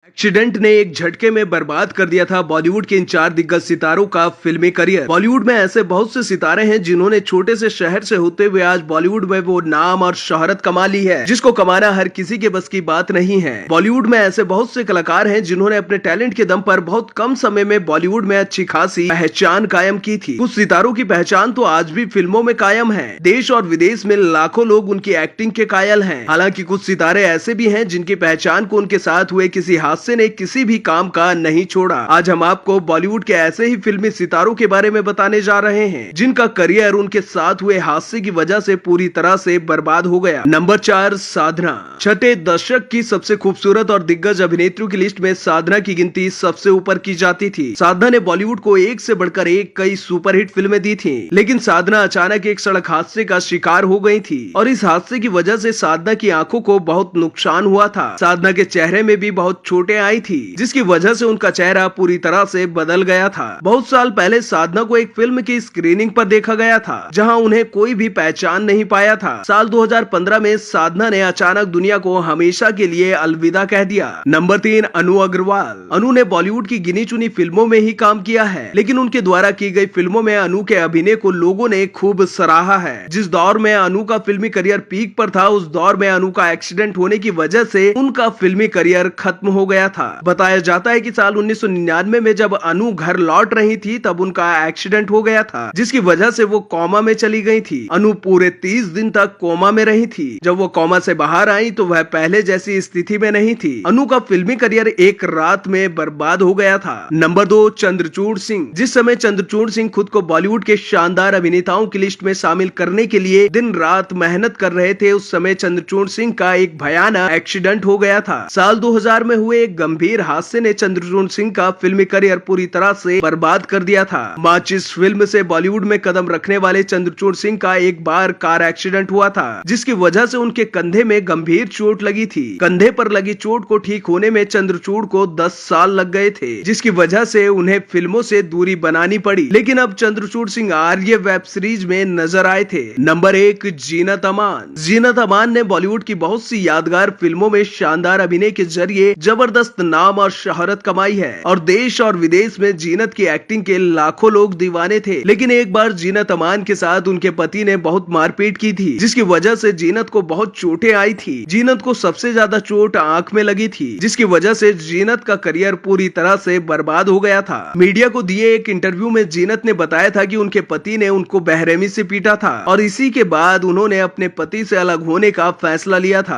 Accident ने एक झटके में बर्बाद कर दिया था बॉलीवुड के इन 4 दिग्गज सितारों का फिल्मी करियर। बॉलीवुड में ऐसे बहुत से सितारे हैं जिन्होंने छोटे से शहर से होते हुए आज बॉलीवुड में वो नाम और शोहरत कमा ली है जिसको कमाना हर किसी के बस की बात नहीं है। बॉलीवुड में ऐसे बहुत से कलाकार हैं जिन्होंने अपने टैलेंट के दम पर बहुत कम समय में बॉलीवुड में अच्छी खासी पहचान कायम की थी। कुछ सितारों की पहचान तो आज भी फिल्मों में कायम है। देश और विदेश में लाखों लोग उनकी एक्टिंग के कायल हैं। हालांकि कुछ सितारे ऐसे भी हैं जिनकी पहचान को उनके साथ हुए किसी हादसे ने किसी भी काम का नहीं छोड़ा। आज हम आपको बॉलीवुड के ऐसे ही फिल्मी सितारों के बारे में बताने जा रहे हैं जिनका करियर उनके साथ हुए हादसे की वजह से पूरी तरह से बर्बाद हो गया। नंबर 4, साधना। छठे दशक की सबसे खूबसूरत और दिग्गज अभिनेत्रियों की लिस्ट में साधना की गिनती सबसे ऊपर की जाती थी। साधना ने बॉलीवुड को एक से बढ़कर एक कई सुपरहिट फिल्में दी थी, लेकिन साधना अचानक एक सड़क हादसे का शिकार हो गई थी और इस हादसे की वजह से साधना की आंखों को बहुत नुकसान हुआ था। साधना के चेहरे में भी बहुत चोटें आई थी जिसकी वजह से उनका चेहरा पूरी तरह से बदल गया था। बहुत साल पहले साधना को एक फिल्म की स्क्रीनिंग पर देखा गया था जहां उन्हें कोई भी पहचान नहीं पाया था। साल 2015 में साधना ने अचानक दुनिया को हमेशा के लिए अलविदा कह दिया। नंबर 3, अनु अग्रवाल। अनु ने बॉलीवुड की गिनी चुनी फिल्मों में ही काम किया है, लेकिन उनके द्वारा की गई फिल्मों में अनु के अभिनय को लोगों ने खूब सराहा है। जिस दौर में अनु का फिल्मी करियर पीक पर था, उस दौर में अनु का एक्सीडेंट होने की वजह से उनका फिल्मी करियर खत्म हो गया था। बताया जाता है कि साल 1999 में जब अनु घर लौट रही थी तब उनका एक्सीडेंट हो गया था, जिसकी वजह से वो कोमा में चली गई थी। अनु पूरे 30 दिन तक कोमा में रही थी। जब वो कोमा से बाहर आई तो वह पहले जैसी स्थिति में नहीं थी। अनु का फिल्मी करियर एक रात में बर्बाद हो गया था। नंबर 2, चंद्रचूड़ सिंह। जिस समय चंद्रचूड़ सिंह खुद को बॉलीवुड के शानदार अभिनेताओं की लिस्ट में शामिल करने के लिए दिन रात मेहनत कर रहे थे, उस समय चंद्रचूड़ सिंह का एक भयानक एक्सीडेंट हो गया था। साल 2000 में हुए एक गंभीर हादसे ने चंद्रचूड़ सिंह का फिल्मी करियर पूरी तरह से बर्बाद कर दिया था। माचिस फिल्म से बॉलीवुड में कदम रखने वाले चंद्रचूड़ सिंह का एक बार कार एक्सीडेंट हुआ था, जिसकी वजह से उनके कंधे में गंभीर चोट लगी थी। कंधे पर लगी चोट को ठीक होने में चंद्रचूड़ को 10 साल लग गए थे, जिसकी वजह से उन्हें फिल्मों से दूरी बनानी पड़ी। लेकिन अब चंद्रचूड़ सिंह आर्य वेब सीरीज में नजर आए थे। नंबर 1, जीनत अमान। जीनत अमान ने बॉलीवुड की बहुत सी यादगार फिल्मों में शानदार अभिनय के जरिए जबरदस्त नाम और शोहरत कमाई है और देश और विदेश में जीनत की एक्टिंग के लाखों लोग दीवाने थे। लेकिन एक बार जीनत अमान के साथ उनके पति ने बहुत मारपीट की थी, जिसकी वजह से जीनत को बहुत चोटें आई थी। जीनत को सबसे ज्यादा चोट आंख में लगी थी, जिसकी वजह से जीनत का करियर पूरी तरह से बर्बाद हो गया था। मीडिया को दिए एक इंटरव्यू में जीनत ने बताया था कि उनके पति ने उनको बेरहमी से पीटा था और इसी के बाद उन्होंने अपने पति से अलग होने का फैसला लिया था।